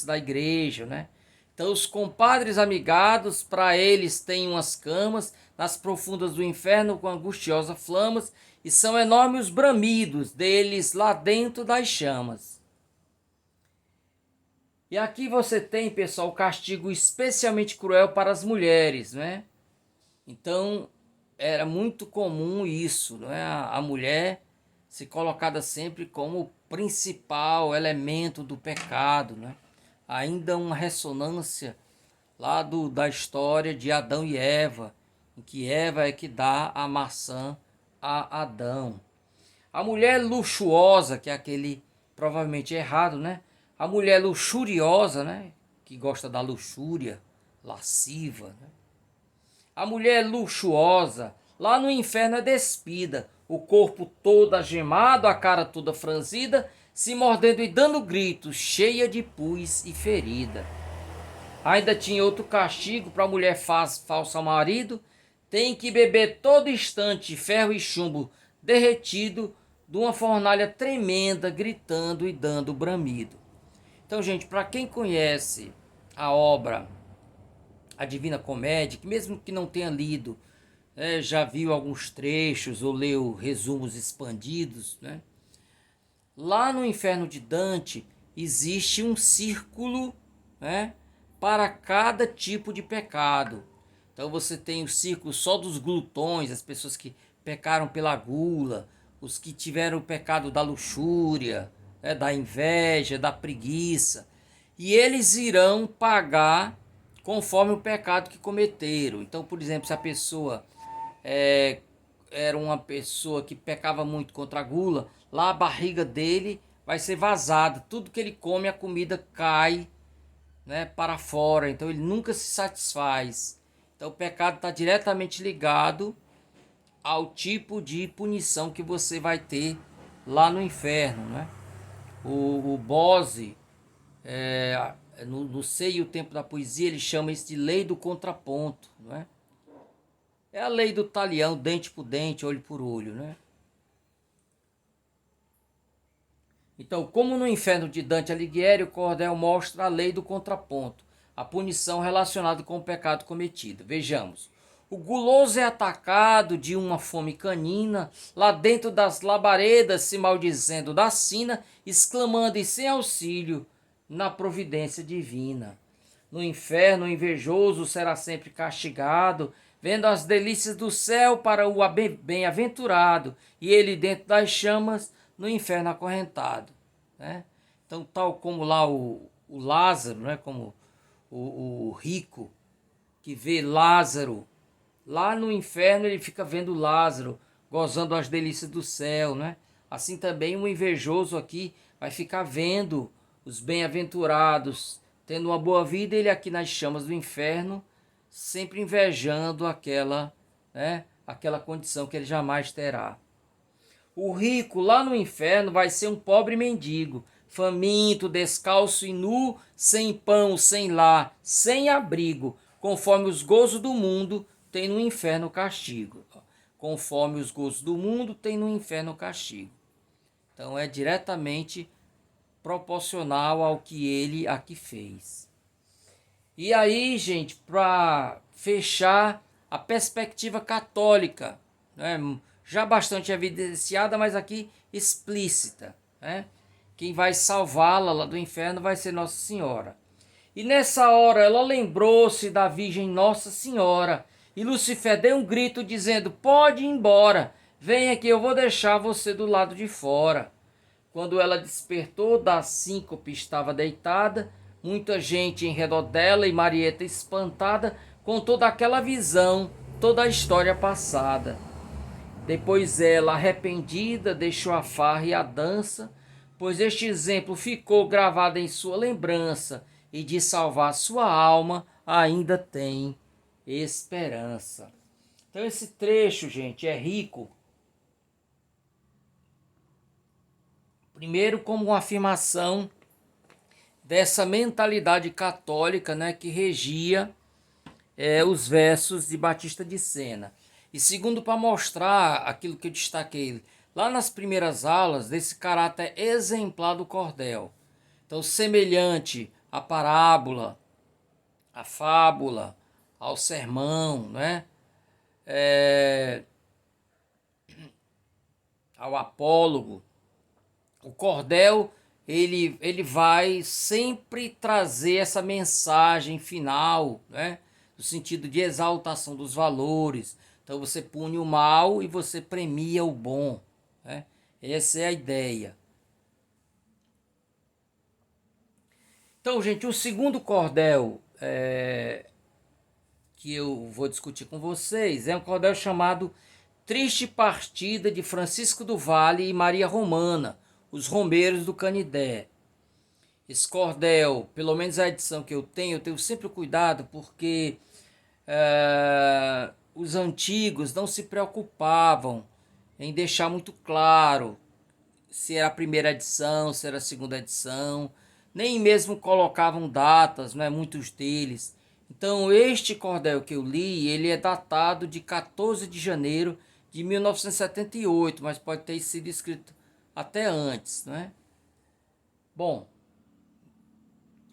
da igreja, né? Então os compadres amigados, para eles têm umas camas nas profundas do inferno com angustiosas flamas, e são enormes os bramidos deles lá dentro das chamas. E aqui você tem, pessoal, o castigo especialmente cruel para as mulheres, né? Então era muito comum isso, né? A mulher ser colocada sempre como o principal elemento do pecado, né? Ainda uma ressonância lá da história de Adão e Eva, em que Eva é que dá a maçã a Adão. A mulher luxuosa, que é aquele provavelmente errado, né? A mulher luxuriosa, né? Que gosta da luxúria, lasciva, né? A mulher luxuosa, lá no inferno é despida, o corpo todo agemado, a cara toda franzida, se mordendo e dando gritos, cheia de pus e ferida. Ainda tinha outro castigo para a mulher falsa ao marido, tem que beber todo instante ferro e chumbo derretido de uma fornalha tremenda, gritando e dando bramido. Então, gente, para quem conhece a obra A Divina Comédia, que mesmo que não tenha lido, já viu alguns trechos ou leu resumos expandidos, né? Lá no inferno de Dante existe um círculo, né, para cada tipo de pecado. Então você tem o círculo só dos glutões, as pessoas que pecaram pela gula, os que tiveram o pecado da luxúria, né, da inveja, da preguiça. E eles irão pagar conforme o pecado que cometeram. Então, por exemplo, se a pessoa é, era uma pessoa que pecava muito contra a gula, lá a barriga dele vai ser vazada. Tudo que ele come, a comida cai, né, para fora. Então ele nunca se satisfaz. Então o pecado está diretamente ligado ao tipo de punição que você vai ter lá no inferno, né? O Bose, no Sei e o Tempo da Poesia, ele chama isso de lei do contraponto, né? É a lei do talião, dente por dente, olho por olho, né? Então, como no inferno de Dante Alighieri, o cordel mostra a lei do contraponto, a punição relacionada com o pecado cometido. Vejamos. O guloso é atacado de uma fome canina, lá dentro das labaredas, se maldizendo da sina, exclamando e sem auxílio na providência divina. No inferno, o invejoso será sempre castigado, vendo as delícias do céu para o bem-aventurado, e ele dentro das chamas, no inferno acorrentado, né? Então, tal como lá o Lázaro, né? Como o rico que vê Lázaro, lá no inferno ele fica vendo Lázaro, gozando as delícias do céu, né? Assim também o invejoso aqui vai ficar vendo os bem-aventurados, tendo uma boa vida, ele aqui nas chamas do inferno, sempre invejando aquela, né, aquela condição que ele jamais terá. O rico lá no inferno vai ser um pobre mendigo, faminto, descalço e nu, sem pão, sem lar, sem abrigo, conforme os gozos do mundo tem no inferno castigo. Conforme os gozos do mundo tem no inferno castigo. Então é diretamente proporcional ao que ele aqui fez. E aí, gente, para fechar, a perspectiva católica, né, já bastante evidenciada, mas aqui explícita, né? Quem vai salvá-la lá do inferno vai ser Nossa Senhora. E nessa hora ela lembrou-se da Virgem Nossa Senhora, e Lucifer deu um grito dizendo: pode ir embora, venha que eu vou deixar você do lado de fora. Quando ela despertou da síncope, estava deitada, muita gente em redor dela e Marieta espantada com toda aquela visão, toda a história passada. Depois ela, arrependida, deixou a farra e a dança, pois este exemplo ficou gravado em sua lembrança, e de salvar sua alma ainda tem esperança. Então esse trecho, gente, é rico. Primeiro, como uma afirmação dessa mentalidade católica, né, que regia os versos de Batista de Sena. E segundo, para mostrar aquilo que eu destaquei lá nas primeiras aulas, desse caráter exemplar do cordel. Então, semelhante à parábola, à fábula, ao sermão, né? Ao apólogo. O cordel, ele vai sempre trazer essa mensagem final, né? No sentido de exaltação dos valores. Então você pune o mal e você premia o bom, né? Essa é a ideia. Então, gente, o segundo cordel que eu vou discutir com vocês é um cordel chamado Triste Partida de Francisco do Vale e Maria Romana, os Romeiros do Canidé. Esse cordel, pelo menos a edição que eu tenho sempre cuidado porque os antigos não se preocupavam em deixar muito claro se era a primeira edição, se era a segunda edição, nem mesmo colocavam datas, não é, muitos deles. Então este cordel que eu li, ele é datado de 14 de janeiro de 1978, mas pode ter sido escrito até antes, não é? Bom,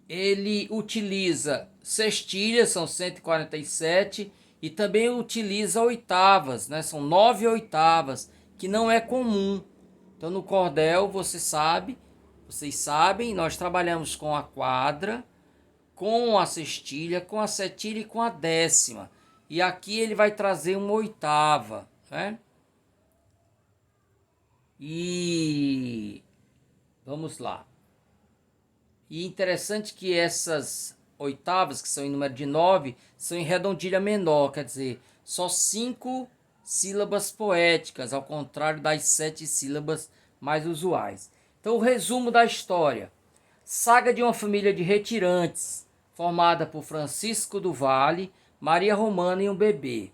ele utiliza sextilhas, são 147, e também utiliza oitavas, né? São 9 oitavas, que não é comum. Então no cordel, vocês sabem, nós trabalhamos com a quadra, com a sextilha, com a setilha e com a décima. E aqui ele vai trazer uma oitava, né? E vamos lá. E interessante que essas oitavas, que são em número de 9, são em redondilha menor, quer dizer, só 5 sílabas poéticas, ao contrário das 7 sílabas mais usuais. Então, o resumo da história. Saga de uma família de retirantes, formada por Francisco do Vale, Maria Romana e um bebê.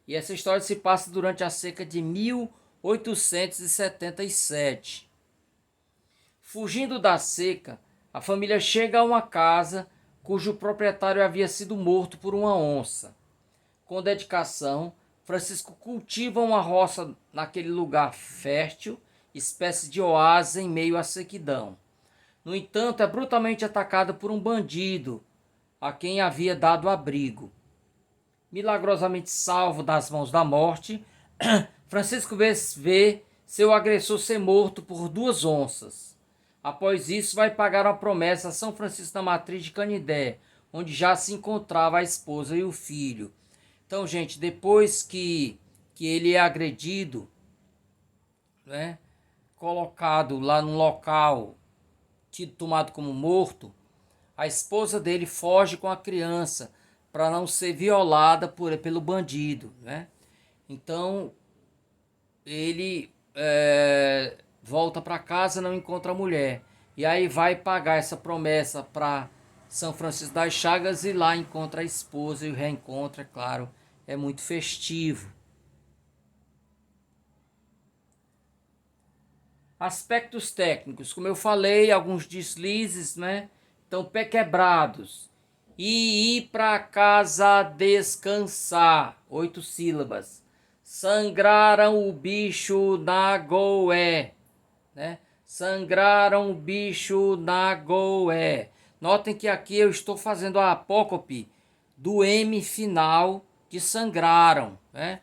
E essa história se passa durante a seca de 1877. Fugindo da seca, a família chega a uma casa cujo proprietário havia sido morto por uma onça. Com dedicação, Francisco cultiva uma roça naquele lugar fértil, espécie de oásis em meio à sequidão. No entanto, é brutalmente atacado por um bandido, a quem havia dado abrigo. Milagrosamente salvo das mãos da morte, Francisco vê seu agressor ser morto por 2 onças. Após isso, vai pagar uma promessa a São Francisco da Matriz de Canidé, onde já se encontrava a esposa e o filho. Então, gente, depois que ele é agredido, né, colocado lá num local tomado como morto, a esposa dele foge com a criança para não ser violada pelo bandido, né? Então ele volta para casa, não encontra a mulher, e aí vai pagar essa promessa para São Francisco das Chagas e lá encontra a esposa, e o reencontro, é claro, é muito festivo. Aspectos técnicos, como eu falei, alguns deslizes, né? Então, pé quebrados. E ir para casa descansar. 8 sílabas. Sangraram o bicho na goé, né? Sangraram o bicho na goé. Notem que aqui eu estou fazendo a apócope do M final de sangraram, né?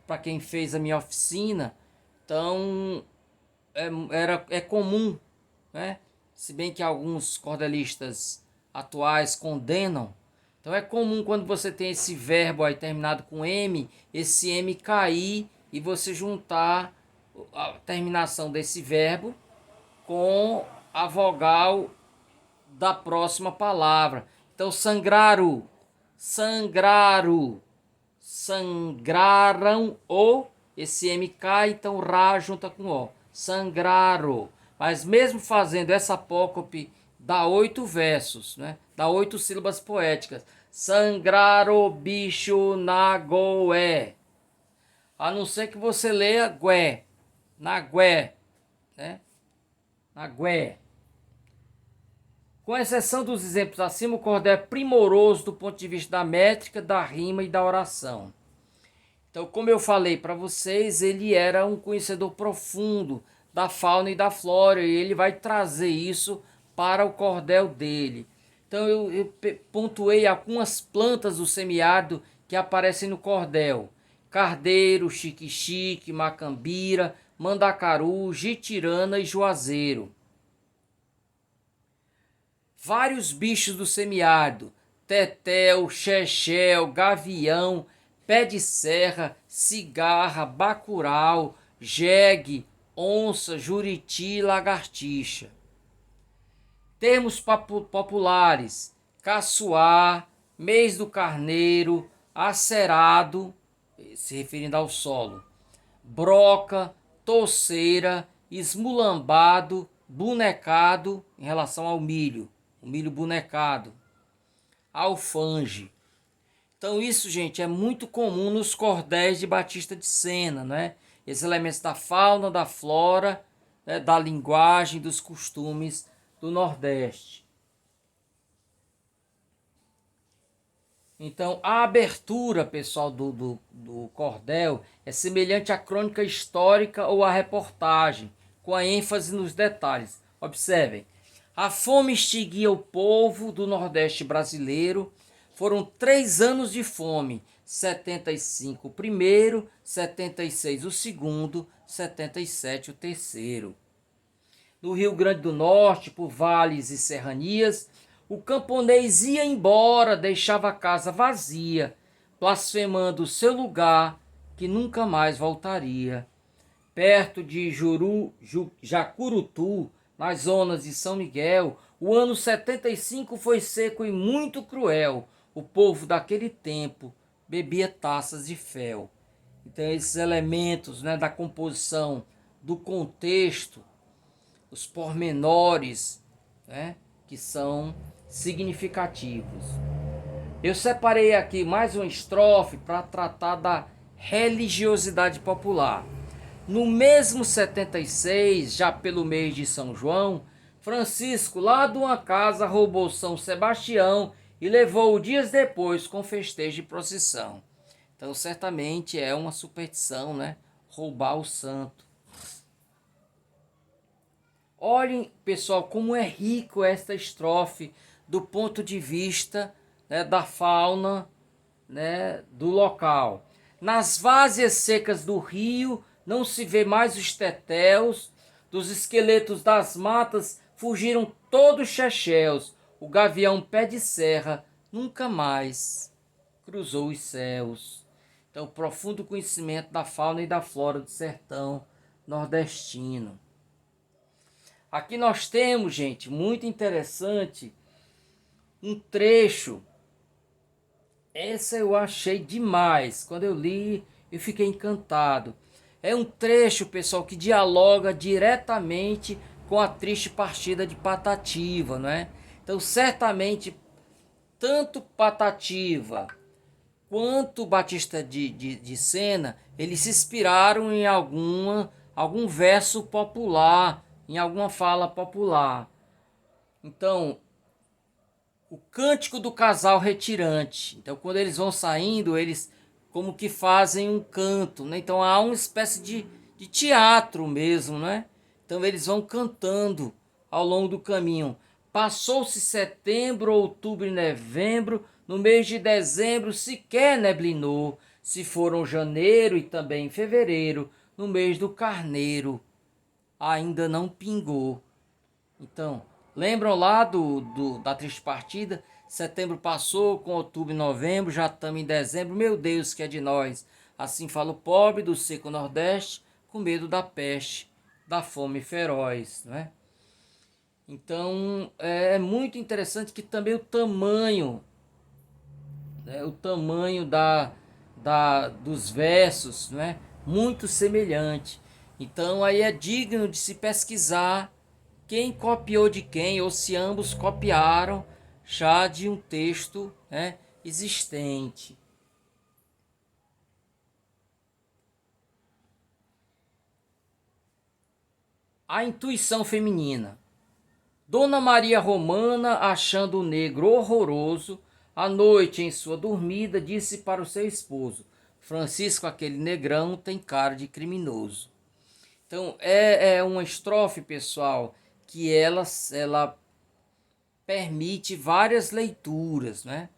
Para quem fez a minha oficina, então é comum, né? Se bem que alguns cordelistas atuais condenam. Então é comum quando você tem esse verbo aí terminado com M, esse M cair e você juntar a terminação desse verbo com a vogal da próxima palavra. Então sangraram, sangraram, sangraram o, esse M cai, então Rá junta com O. Sangraram. Mas mesmo fazendo essa apócope, dá 8 versos, né? Dá 8 sílabas poéticas. Sangraram bicho na goé. A não ser que você leia gué. Na gué, né? Na gué. Com exceção dos exemplos acima, o cordel é primoroso do ponto de vista da métrica, da rima e da oração. Então, como eu falei para vocês, ele era um conhecedor profundo da fauna e da flora, e ele vai trazer isso para o cordel dele. Então eu pontuei algumas plantas do semiárido que aparecem no cordel: cardeiro, xique-xique, macambira, mandacaru, jitirana e juazeiro. Vários bichos do semiárido: tetel, chechel, gavião, pé de serra, cigarra, bacurau, jegue, onça, juriti e lagartixa. Termos populares: caçoar, mês do carneiro, acerado, se referindo ao solo, broca, touceira, esmulambado, bonecado, em relação ao milho, o milho bonecado, alfange. Então isso, gente, é muito comum nos cordéis de Batista de Sena, né? Esses elementos da fauna, da flora, né? Da linguagem, dos costumes do Nordeste. Então, a abertura, pessoal, do cordel é semelhante à crônica histórica ou à reportagem, com a ênfase nos detalhes. Observem, a fome extinguia o povo do Nordeste brasileiro. Foram 3 anos de fome: 75 o primeiro, 76 o segundo, 77 o terceiro. No Rio Grande do Norte, por vales e serranias, o camponês ia embora, deixava a casa vazia, blasfemando o seu lugar, que nunca mais voltaria. Perto de Jacurutu, nas zonas de São Miguel, o ano 75 foi seco e muito cruel. O povo daquele tempo bebia taças de fel. Então esses elementos, né, da composição, do contexto, os pormenores, né, que são significativos. Eu separei aqui mais uma estrofe para tratar da religiosidade popular. No mesmo 76, já pelo mês de São João, Francisco lá de uma casa roubou São Sebastião e levou-o dias depois com festejo e procissão. Então certamente é uma superstição, né? Roubar o santo. Olhem, pessoal, como é rico esta estrofe do ponto de vista, né, da fauna, né, do local. Nas várzeas secas do rio não se vê mais os tetéus, dos esqueletos das matas fugiram todos os chechéus. O gavião pé de serra nunca mais cruzou os céus. Então, profundo conhecimento da fauna e da flora do sertão nordestino. Aqui nós temos, gente, muito interessante, um trecho. Essa eu achei demais. Quando eu li, eu fiquei encantado. É um trecho, pessoal, que dialoga diretamente com a triste partida de Patativa, não é? Então, certamente, tanto Patativa quanto Batista de Sena, eles se inspiraram em algum verso popular, em alguma fala popular. Então, o cântico do casal retirante. Então, quando eles vão saindo, eles como que fazem um canto, né? Então, há uma espécie de teatro mesmo, né? Então, eles vão cantando ao longo do caminho. Passou-se setembro, outubro e novembro, no mês de dezembro sequer neblinou. Se foram janeiro e também fevereiro, no mês do carneiro, ainda não pingou. Então, lembram lá da triste partida? Setembro passou, com outubro e novembro, já estamos em dezembro. Meu Deus, que é de nós? Assim fala o pobre do seco nordeste, com medo da peste, da fome feroz, né? Então, é muito interessante que também o tamanho, né, dos versos, né, muito semelhante. Então, aí é digno de se pesquisar quem copiou de quem, ou se ambos copiaram já de um texto, né, existente. A intuição feminina. Dona Maria Romana, achando o negro horroroso, à noite em sua dormida, disse para o seu esposo: Francisco, aquele negrão tem cara de criminoso. Então é uma estrofe, pessoal, que ela permite várias leituras, né?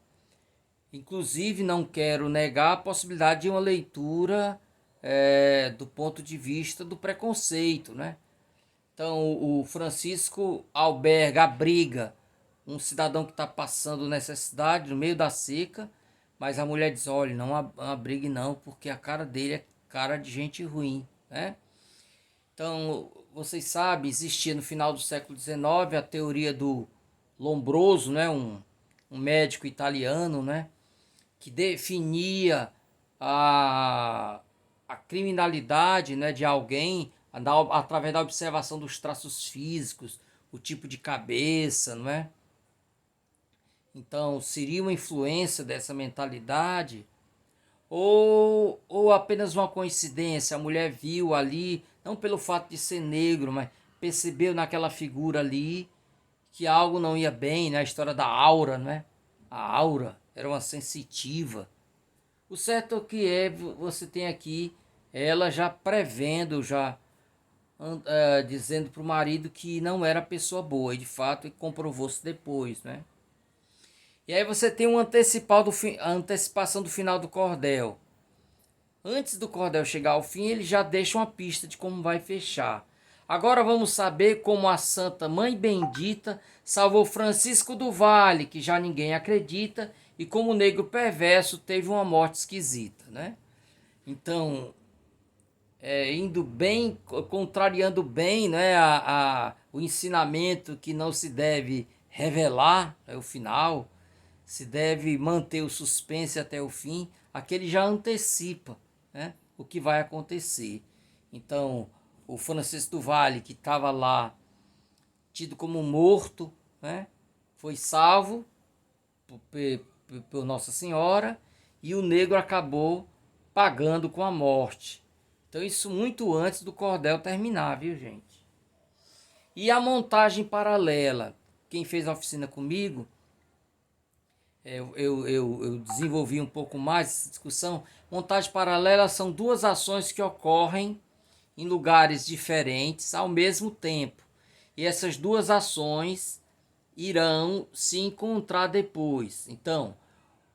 Inclusive, não quero negar a possibilidade de uma leitura do ponto de vista do preconceito, né? Então, o Francisco abriga um cidadão que está passando necessidade no meio da seca, mas a mulher diz, olha, não abrigue não, porque a cara dele é cara de gente ruim, né? Então, vocês sabem, existia no final do século XIX a teoria do Lombroso, né? Um médico italiano, né? Que definia a criminalidade, né, de alguém através da observação dos traços físicos, o tipo de cabeça, não é? Então, seria uma influência dessa mentalidade ou apenas uma coincidência? A mulher viu ali, não pelo fato de ser negro, mas percebeu naquela figura ali que algo não ia bem, né? A história da aura, né? A aura era uma sensitiva. O certo é que você tem aqui ela já prevendo, já dizendo para o marido que não era pessoa boa, e de fato comprovou-se depois, né? E aí você tem a antecipação do final do cordel. Antes do cordel chegar ao fim, ele já deixa uma pista de como vai fechar. Agora vamos saber como a Santa Mãe Bendita salvou Francisco do Vale, que já ninguém acredita, e como o negro perverso teve uma morte esquisita, né? Então, indo bem, contrariando bem, né, o ensinamento que não se deve revelar, o final, se deve manter o suspense até o fim, aquele já antecipa, né, o que vai acontecer. Então, o Francisco do Vale, que estava lá, tido como morto, né, foi salvo por Nossa Senhora, e o negro acabou pagando com a morte. Então isso muito antes do cordel terminar, viu, gente? E a montagem paralela, quem fez a oficina comigo, eu desenvolvi um pouco mais essa discussão. Montagem paralela são duas ações que ocorrem em lugares diferentes ao mesmo tempo. E essas duas ações irão se encontrar depois. Então,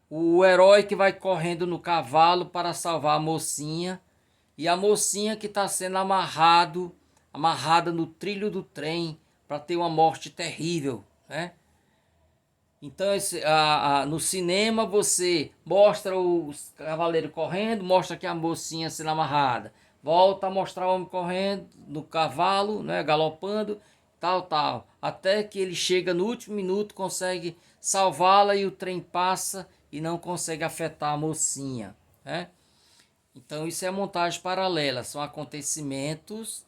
o herói que vai correndo no cavalo para salvar a mocinha, e a mocinha que está sendo amarrada no trilho do trem para ter uma morte terrível, né? Então no cinema você mostra o cavaleiro correndo, mostra que a mocinha sendo amarrada, volta a mostrar o homem correndo no cavalo, né, galopando, tal, até que ele chega no último minuto, consegue salvá-la e o trem passa e não consegue afetar a mocinha, né? Então isso é montagem paralela, são acontecimentos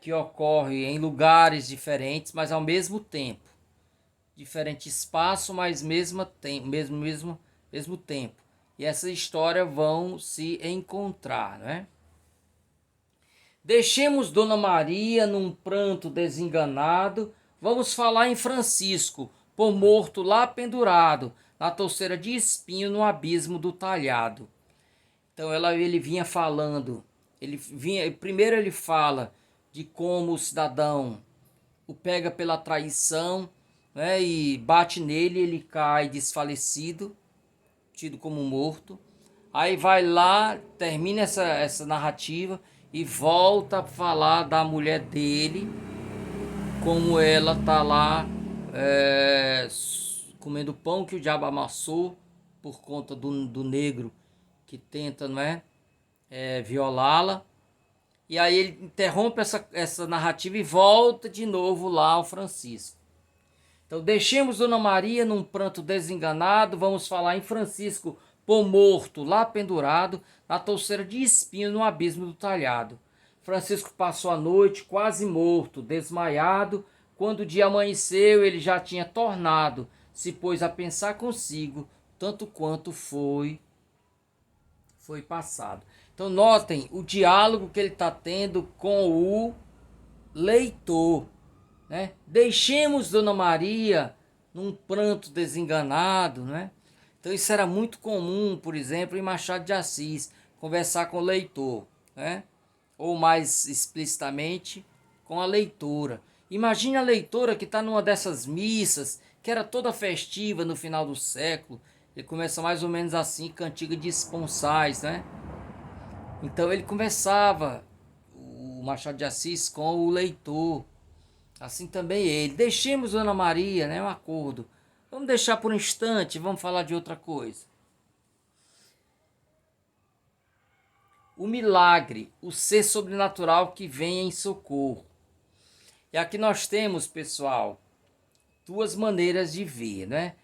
que ocorrem em lugares diferentes, mas ao mesmo tempo. Diferente espaço, mas mesmo tempo. E essa história vão se encontrar, né? Deixemos Dona Maria num pranto desenganado, vamos falar em Francisco, por morto lá pendurado, na touceira de espinho no abismo do talhado. Então ele vinha falando, primeiro ele fala de como o cidadão o pega pela traição, né, e bate nele, ele cai desfalecido, tido como morto. Aí vai lá, termina essa narrativa e volta a falar da mulher dele, como ela tá lá comendo pão que o diabo amassou por conta do negro que tenta, não é, violá-la. E aí ele interrompe essa narrativa e volta de novo lá ao Francisco. Então deixemos Dona Maria num pranto desenganado, vamos falar em Francisco por morto lá pendurado na touceira de espinho no abismo do talhado. Francisco passou a noite quase morto, desmaiado. Quando o dia amanheceu, ele já tinha tornado, se pôs a pensar consigo, tanto quanto foi passado. Então notem o diálogo que ele está tendo com o leitor, né? Deixemos Dona Maria num pranto desenganado, né? Então isso era muito comum, por exemplo, em Machado de Assis, conversar com o leitor, né? Ou mais explicitamente com a leitora. Imagine a leitora que está numa dessas missas, que era toda festiva no final do século. Ele começa mais ou menos assim, cantiga de esponsais, né? Então ele começava, o Machado de Assis, com o leitor. Assim também ele. Deixemos Ana Maria, né? Um acordo. Vamos deixar por um instante, vamos falar de outra coisa. O milagre, o ser sobrenatural que vem em socorro. E aqui nós temos, pessoal, duas maneiras de ver, né?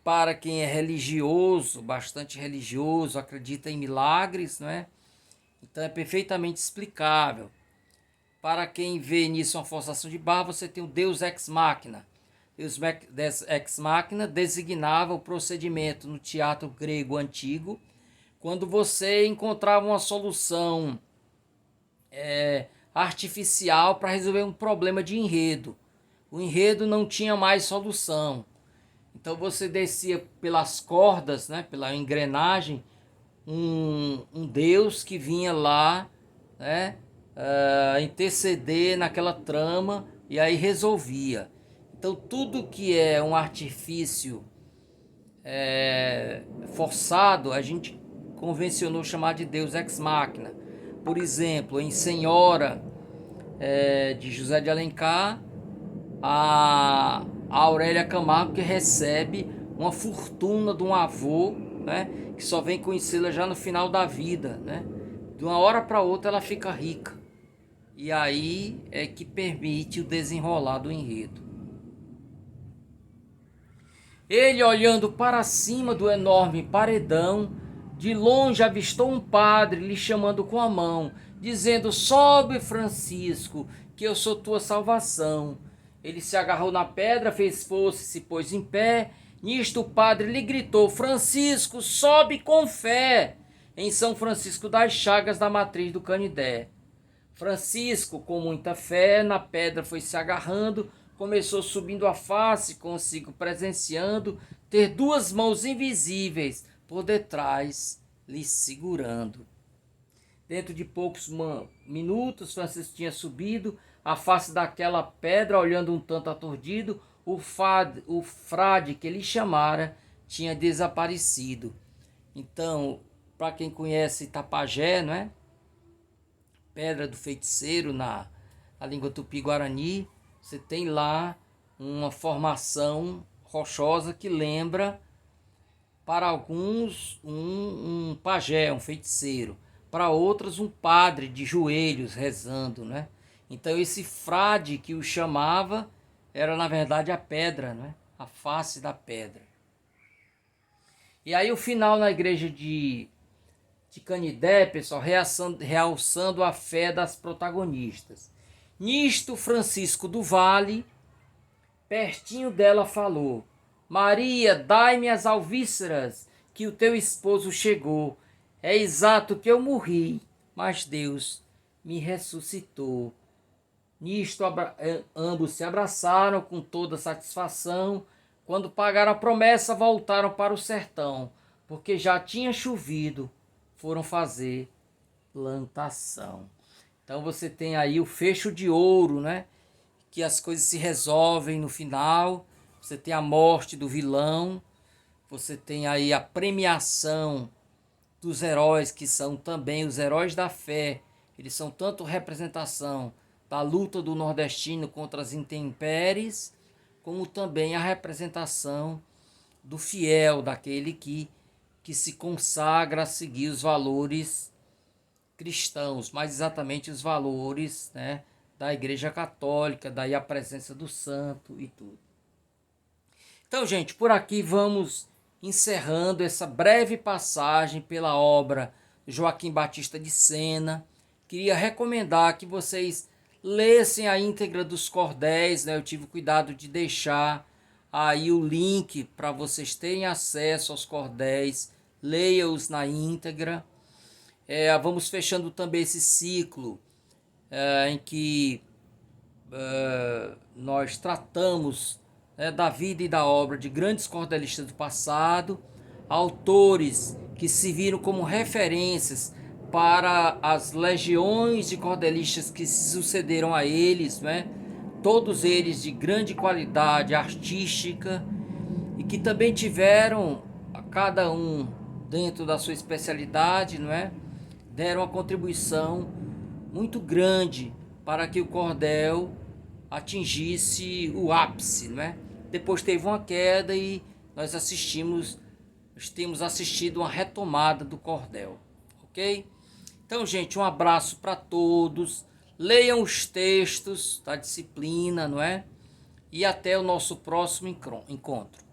Para quem é religioso, bastante religioso, acredita em milagres, né? Então é perfeitamente explicável. Para quem vê nisso uma forçação de barra, você tem o Deus ex machina. Deus ex machina designava o procedimento no teatro grego antigo, quando você encontrava uma solução artificial para resolver um problema de enredo. O enredo não tinha mais solução. Então você descia pelas cordas, né, pela engrenagem, um Deus que vinha lá, né, interceder naquela trama e aí resolvia. Então tudo que é um artifício forçado, a gente convencionou chamar de Deus ex machina. Por exemplo, em Senhora, de José de Alencar, a Aurélia Camargo, que recebe uma fortuna de um avô, né, que só vem conhecê-la já no final da vida, né? De uma hora para outra ela fica rica. E aí é que permite o desenrolar do enredo. Ele, olhando para cima do enorme paredão, de longe avistou um padre lhe chamando com a mão, dizendo: sobe, Francisco, que eu sou tua salvação. Ele se agarrou na pedra, fez força e se pôs em pé. Nisto o padre lhe gritou: Francisco, sobe com fé! Em São Francisco das Chagas, da matriz do Canidé. Francisco, com muita fé, na pedra foi se agarrando, começou subindo a face, consigo presenciando ter duas mãos invisíveis por detrás lhe segurando. Dentro de poucos minutos, Francisco tinha subido a face daquela pedra, olhando um tanto aturdido. O frade que ele chamara tinha desaparecido. Então, para quem conhece Itapajé, não é? Pedra do Feiticeiro na língua tupi-guarani, você tem lá uma formação rochosa que lembra, para alguns, um pajé, um feiticeiro, para outros um padre de joelhos rezando, né? Então esse frade que o chamava era na verdade a pedra, né? A face da pedra. E aí o final na igreja de Canidé, pessoal, realçando a fé das protagonistas. Nisto, Francisco do Vale, pertinho dela, falou: Maria, dai-me as alvíceras, que o teu esposo chegou. É exato que eu morri, mas Deus me ressuscitou. Nisto, ambos se abraçaram com toda satisfação. Quando pagaram a promessa, voltaram para o sertão, porque já tinha chovido. Foram fazer plantação. Então você tem aí o fecho de ouro, né? Que as coisas se resolvem no final. Você tem a morte do vilão. Você tem aí a premiação dos heróis, que são também os heróis da fé. Eles são tanto representação da luta do nordestino contra as intempéries, como também a representação do fiel, daquele que se consagra a seguir os valores cristãos, mais exatamente os valores, né, da Igreja Católica, daí a presença do santo e tudo. Então, gente, por aqui vamos encerrando essa breve passagem pela obra Joaquim Batista de Sena. Queria recomendar que vocês lessem a íntegra dos cordéis, né? Eu tive cuidado de deixar aí o link para vocês terem acesso aos cordéis. Leia-os na íntegra. Vamos fechando também esse ciclo em que nós tratamos, né, da vida e da obra de grandes cordelistas do passado, autores que se viram como referências para as legiões de cordelistas que se sucederam a eles, né? todos eles de grande qualidade artística e que também tiveram, a cada um dentro da sua especialidade, não é? Deram uma contribuição muito grande para que o cordel atingisse o ápice, não é? Depois teve uma queda e nós temos assistido uma retomada do cordel, ok? Então, gente, um abraço para todos. Leiam os textos da disciplina, não é? E até o nosso próximo encontro.